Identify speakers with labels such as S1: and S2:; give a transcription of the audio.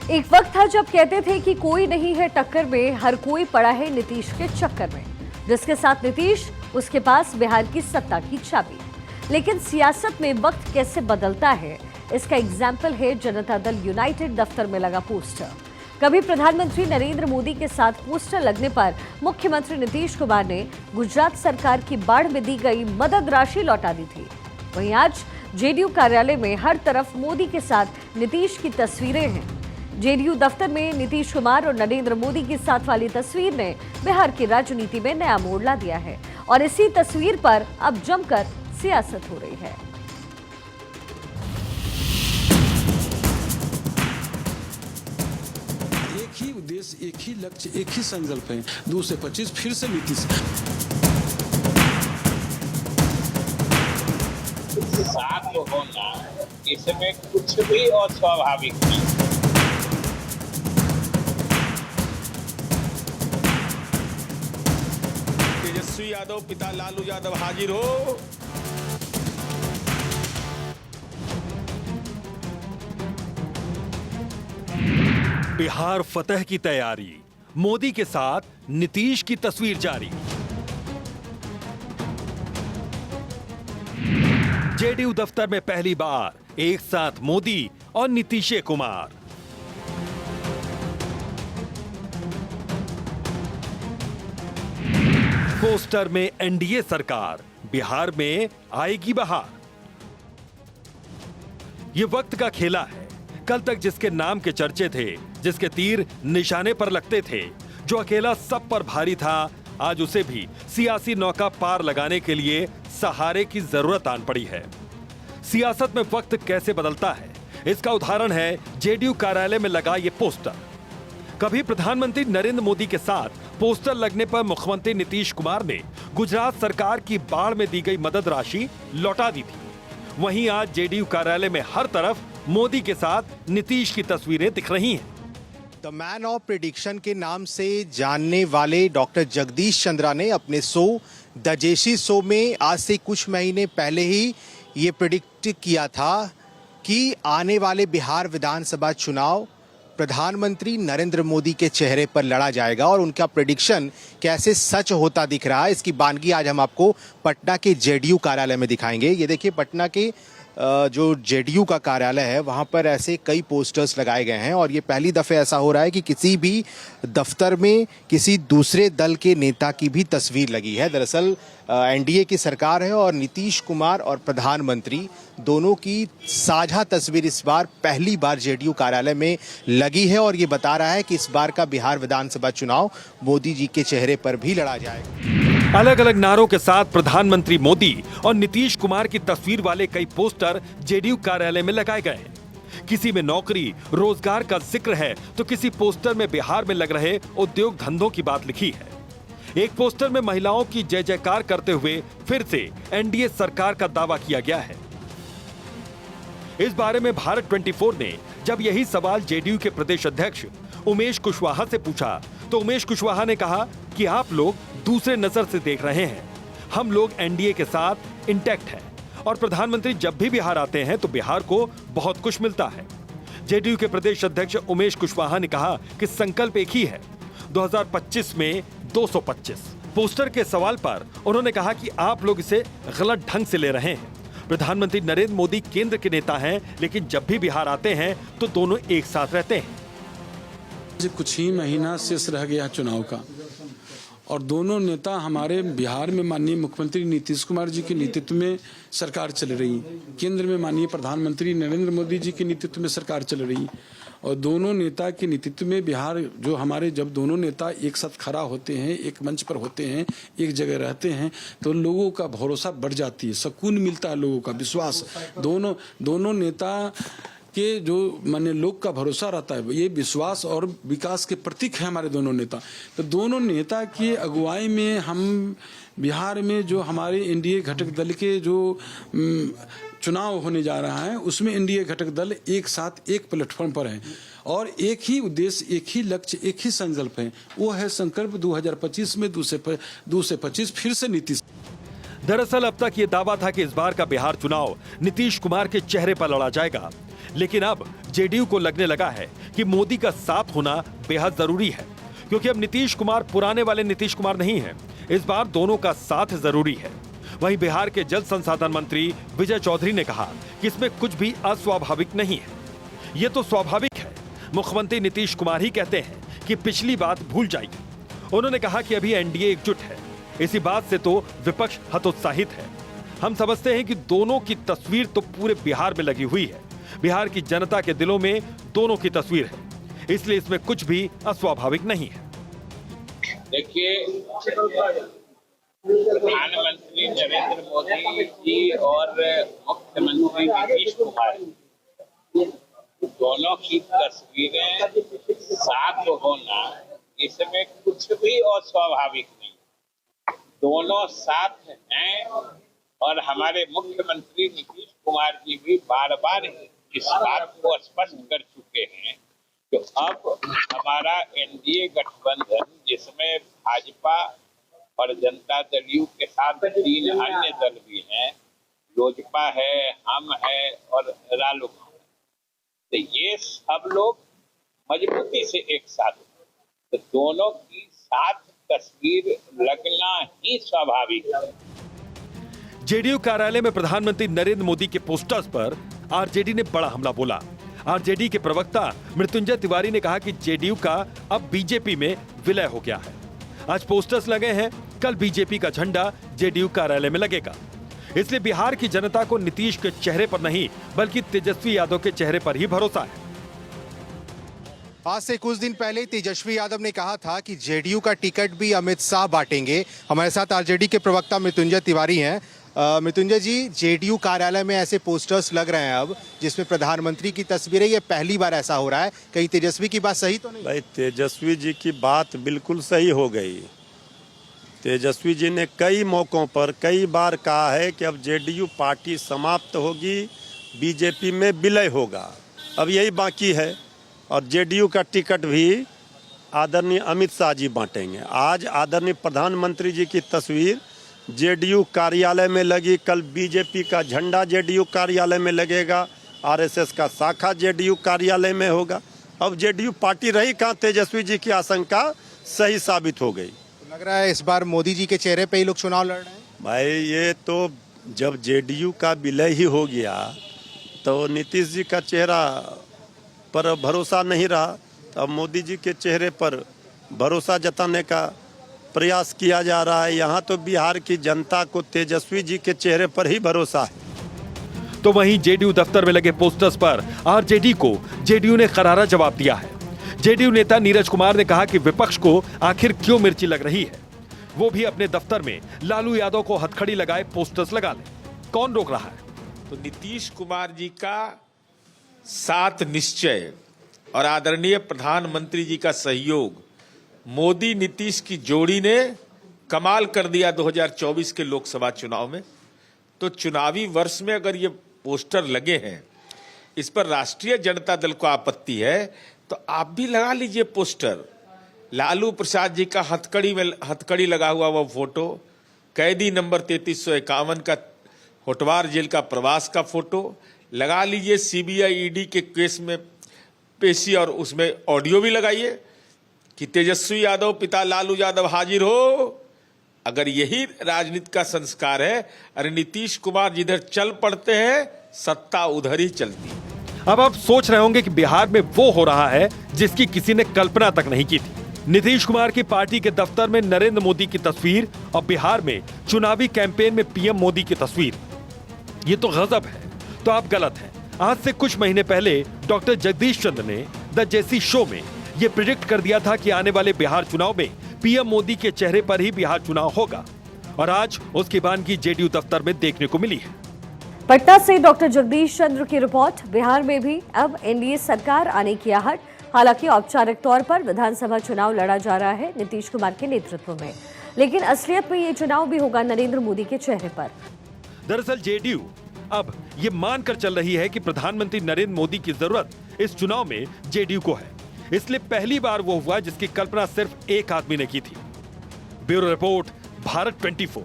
S1: एक वक्त था जब कहते थे कि कोई नहीं है टक्कर में, हर कोई पड़ा है नीतीश के चक्कर में। जिसके साथ नीतीश, उसके पास बिहार की सत्ता की चाबी। लेकिन सियासत में वक्त कैसे बदलता है, इसका एग्जाम्पल है जनता दल यूनाइटेड दफ्तर में लगा पोस्टर। कभी प्रधानमंत्री नरेंद्र मोदी के साथ पोस्टर लगने पर मुख्यमंत्री नीतीश कुमार ने गुजरात सरकार की बाढ़ में दी गई मदद राशि लौटा दी थी। वहीं आज जेडीयू कार्यालय में हर तरफ मोदी के साथ नीतीश की तस्वीरें हैं। जेडीयू दफ्तर में नीतीश कुमार और नरेंद्र मोदी के साथ वाली तस्वीर ने बिहार की राजनीति में नया मोड़ ला दिया है और इसी तस्वीर पर अब जमकर सियासत हो रही है।
S2: एक ही उद्देश्य, एक ही लक्ष्य, एक ही संकल्प है। 2 से 25 फिर से नीतीश।
S3: साथ होना इसमें कुछ भी अस्वाभाविक नहीं।
S4: तेजस्वी यादव पिता लालू यादव हाजिर हो।
S5: बिहार फतह की तैयारी, मोदी के साथ नीतीश की तस्वीर जारी। जेडीयू दफ्तर में पहली बार एक साथ मोदी और नीतीश कुमार। पोस्टर में एनडीए सरकार, बिहार में आएगी बहार। ये वक्त का खेला है। कल तक जिसके नाम के चर्चे थे, जिसके तीर निशाने पर लगते थे, जो अकेला सब पर भारी था, आज उसे भी सियासी नौका पार लगाने के लिए सहारे की जरूरत आन पड़ी है। सियासत में वक्त कैसे बदलता है, इसका उदाहरण है जेडीयू कार्यालय में लगा ये पोस्टर। कभी प्रधानमंत्री नरेंद्र मोदी के साथ पोस्टर लगने पर मुख्यमंत्री नीतीश कुमार ने गुजरात सरकार की बाढ़ में दी गई मदद राशि लौटा दी थी। वहीं आज जेडीयू कार्यालय में हर तरफ मोदी के साथ नीतीश की तस्वीरें दिख रही हैं।
S6: द मैन ऑफ प्रेडिक्शन के नाम से जानने वाले डॉक्टर जगदीश चंद्रा ने अपने शो द जेसी शो में आज से कुछ महीने पहले ही ये प्रेडिक्ट किया था कि आने वाले बिहार विधानसभा चुनाव प्रधानमंत्री नरेंद्र मोदी के चेहरे पर लड़ा जाएगा और उनका प्रेडिक्शन कैसे सच होता दिख रहा है, इसकी बानगी आज हम आपको पटना के जेडीयू कार्यालय में दिखाएंगे। ये देखिए, पटना के जो जेडीयू का कार्यालय है वहाँ पर ऐसे कई पोस्टर्स लगाए गए हैं और ये पहली दफ़े ऐसा हो रहा है कि किसी भी दफ्तर में किसी दूसरे दल के नेता की भी तस्वीर लगी है। दरअसल एनडीए की सरकार है और नीतीश कुमार और प्रधानमंत्री दोनों की साझा तस्वीर इस बार पहली बार जेडीयू कार्यालय में लगी है और ये बता रहा है कि इस बार का बिहार विधानसभा चुनाव मोदी जी के चेहरे पर भी लड़ा जाएगा।
S5: अलग अलग नारों के साथ प्रधानमंत्री मोदी और नीतीश कुमार की तस्वीर वाले कई पोस्टर जेडीयू कार्यालय में लगाए गए हैं। किसी में नौकरी रोजगार का जिक्र है तो किसी पोस्टर में बिहार में लग रहे उद्योग धंधों की बात लिखी है। एक पोस्टर में महिलाओं की जय जयकार करते हुए फिर से एनडीए सरकार का दावा किया गया है। इस बारे में भारत 24 ने जब यही सवाल जेडीयू के प्रदेश अध्यक्ष उमेश कुशवाहा से पूछा तो उमेश कुशवाहा ने कहा कि आप लोग दूसरे नजर से देख रहे हैं, हम लोग एनडीए के साथ इंटैक्ट हैं और प्रधानमंत्री जब भी बिहार आते हैं तो बिहार को बहुत कुछ मिलता है। जेडीयू के प्रदेश अध्यक्ष उमेश कुशवाहा ने कहा कि संकल्प एक ही है, 2025 में 225। पोस्टर के सवाल पर उन्होंने कहा कि आप लोग इसे गलत ढंग से ले रहे हैं। प्रधानमंत्री नरेंद्र मोदी केंद्र के नेता हैं, लेकिन जब भी बिहार आते हैं तो दोनों एक साथ रहते हैं।
S2: कुछ ही महीना शेष रह गया चुनाव का और दोनों नेता हमारे बिहार में माननीय मुख्यमंत्री नीतीश कुमार जी के नेतृत्व में सरकार चल रही, केंद्र में माननीय प्रधानमंत्री नरेंद्र मोदी जी के नेतृत्व में सरकार चल रही और दोनों नेता के नेतृत्व में बिहार जो हमारे जब दोनों नेता एक साथ खड़ा होते हैं, एक मंच पर होते हैं, एक जगह रहते हैं तो लोगों का भरोसा बढ़ जाती है, सुकून मिलता है, लोगों का विश्वास। दोनों नेता के जो माने लोग का भरोसा रहता है, ये विश्वास और विकास के प्रतीक है हमारे दोनों नेता। तो दोनों नेता की अगुवाई में हम बिहार में जो हमारे एनडीए घटक दल के जो चुनाव होने जा रहा है उसमें एनडीए घटक दल एक साथ एक प्लेटफॉर्म पर है और एक ही उद्देश्य, एक ही लक्ष्य, एक ही संकल्प है। वो है संकल्प 2025 में 2 से 25 फिर से नीतीश।
S5: दरअसल अब तक ये दावा था कि इस बार का बिहार चुनाव नीतीश कुमार के चेहरे पर लड़ा जाएगा, लेकिन अब जेडीयू को लगने लगा है कि मोदी का साथ होना बेहद जरूरी है, क्योंकि अब नीतीश कुमार पुराने वाले नीतीश कुमार नहीं है। इस बार दोनों का साथ जरूरी है। वहीं बिहार के जल संसाधन मंत्री विजय चौधरी ने कहा कि इसमें कुछ भी अस्वाभाविक नहीं है, ये तो स्वाभाविक है। मुख्यमंत्री नीतीश कुमार ही कहते हैं कि पिछली बात भूल जाइए। उन्होंने कहा कि अभी एनडीए एकजुट है, इसी बात से तो विपक्ष हतोत्साहित है। हम समझते हैं कि दोनों की तस्वीर तो पूरे बिहार में लगी हुई है, बिहार की जनता के दिलों में दोनों की तस्वीर है, इसलिए इसमें कुछ भी अस्वाभाविक नहीं है।
S3: देखिए, प्रधानमंत्री नरेंद्र मोदी जी और मुख्यमंत्री नीतीश कुमार दोनों की तस्वीरें साथ होना, इसमें कुछ भी अस्वाभाविक नहीं। दोनों साथ हैं और हमारे मुख्यमंत्री नीतीश कुमार जी भी बार बार इस बात को स्पष्ट कर चुके हैं कि अब हमारा एनडीए गठबंधन, जिसमें भाजपा और जनता दल यू के साथ 3 अन्य दल भी हैं, लोजपा है, हम है और रालोसपा, तो ये सब लोग मजबूती से एक साथ, तो दोनों की साथ तस्वीर लगना ही स्वाभाविक है।
S5: जेडीयू कार्यालय में प्रधानमंत्री नरेंद्र मोदी के पोस्टर्स पर आरजेडी ने बड़ा हमला बोला। आरजेडी के प्रवक्ता मृत्युंजय तिवारी ने कहा कि जेडीयू का अब बीजेपी में विलय हो गया है। आज पोस्टर्स लगे हैं, कल बीजेपी का झंडा जेडीयू कार्यालय में लगेगा। इसलिए बिहार की जनता को नीतीश के चेहरे पर नहीं बल्कि तेजस्वी यादव के चेहरे पर ही भरोसा है।
S6: आज से कुछ दिन पहले तेजस्वी यादव ने कहा था कि जेडीयू का टिकट भी अमित शाह बांटेंगे। हमारे साथ आरजेडी के प्रवक्ता मृत्युंजय तिवारी हैं। मृत्युंजय जी, जेडीयू कार्यालय में ऐसे पोस्टर्स लग रहे हैं अब, जिसमें प्रधानमंत्री की तस्वीरें, ये पहली बार ऐसा हो रहा है। कहीं तेजस्वी की बात सही तो नहीं?
S7: भाई, तेजस्वी जी की बात बिल्कुल सही हो गई। तेजस्वी जी ने कई मौकों पर कई बार कहा है कि अब जेडीयू पार्टी समाप्त होगी, बीजेपी में विलय होगा। अब यही बाकी है और जेडीयू का टिकट भी आदरणीय अमित शाह जी बांटेंगे। आज आदरणीय प्रधानमंत्री जी की तस्वीर जेडीयू कार्यालय में लगी, कल बीजेपी का झंडा जेडीयू कार्यालय में लगेगा, आरएसएस का शाखा जेडीयू कार्यालय में होगा। अब जेडीयू पार्टी रही कहाँ? तेजस्वी जी की आशंका सही साबित हो गई।
S6: लग रहा है इस बार मोदी जी के चेहरे पे ही लोग चुनाव लड़ रहे हैं।
S7: भाई, ये तो जब जेडीयू का विलय ही हो गया तो नीतीश जी का चेहरा पर भरोसा नहीं रहा, तो अब मोदी जी के चेहरे पर भरोसा जताने का प्रयास किया जा रहा है। यहाँ तो बिहार की जनता को तेजस्वी जी के चेहरे पर ही भरोसा है।
S5: तो वहीं जेडीयू दफ्तर में लगे पोस्टर्स पर आरजेडी को जेडीयू ने करारा जवाब दिया है। जेडीयू नेता नीरज कुमार ने कहा कि विपक्ष को आखिर क्यों मिर्ची लग रही है, वो भी अपने दफ्तर में लालू यादव को हथकड़ी लगाए पोस्टर्स लगा ले। कौन रोक रहा है?
S4: तो नीतीश कुमार जी का साथ निश्चय और आदरणीय प्रधानमंत्री जी का सहयोग, मोदी नीतीश की जोड़ी ने कमाल कर दिया 2024 के लोकसभा चुनाव में। तो चुनावी वर्ष में अगर ये पोस्टर लगे हैं, इस पर राष्ट्रीय जनता दल को आपत्ति है, तो आप भी लगा लीजिए पोस्टर। लालू प्रसाद जी का हथकड़ी लगा हुआ वो फोटो, कैदी नंबर 3351 का होटवार जेल का प्रवास का फोटो लगा लीजिए, सीबीआई ईडी के केस में पेशी और उसमें ऑडियो भी लगाइए कि तेजस्वी यादव पिता लालू यादव हाजिर हो। अगर यही राजनीति का संस्कार है, अरे नीतीश कुमार जिधर चल पड़ते हैं, सत्ता उधर ही चलती है।
S5: अब आप सोच रहे होंगे कि बिहार में वो हो रहा है जिसकी किसी ने कल्पना तक नहीं की थी। नीतीश कुमार की पार्टी के दफ्तर में नरेंद्र मोदी की तस्वीर और बिहार में चुनावी कैंपेन में पीएम मोदी की तस्वीर, ये तो गजब है। तो आप गलत हैं। आज से कुछ महीने पहले डॉक्टर जगदीश चंद्र ने द जेसी शो में यह प्रिडिक्ट कर दिया था कि आने वाले बिहार चुनाव में पीएम मोदी के चेहरे पर ही बिहार चुनाव होगा, और आज उसकी बानगी जेडीयू दफ्तर में देखने को मिली है।
S1: पटना से डॉक्टर जगदीश चंद्र की रिपोर्ट। बिहार में भी अब एनडीए सरकार आने की आहट। हालांकि औपचारिक तौर पर विधानसभा चुनाव लड़ा जा रहा है नीतीश कुमार के नेतृत्व में, लेकिन असलियत में ये चुनाव भी होगा नरेंद्र मोदी के चेहरे पर।
S5: दरअसल जेडीयू अब ये मानकर चल रही है कि प्रधानमंत्री नरेंद्र मोदी की जरूरत इस चुनाव में जेडीयू को है, इसलिए पहली बार वो हुआ जिसकी कल्पना सिर्फ एक आदमी ने की थी। Bureau report, Bharat 24।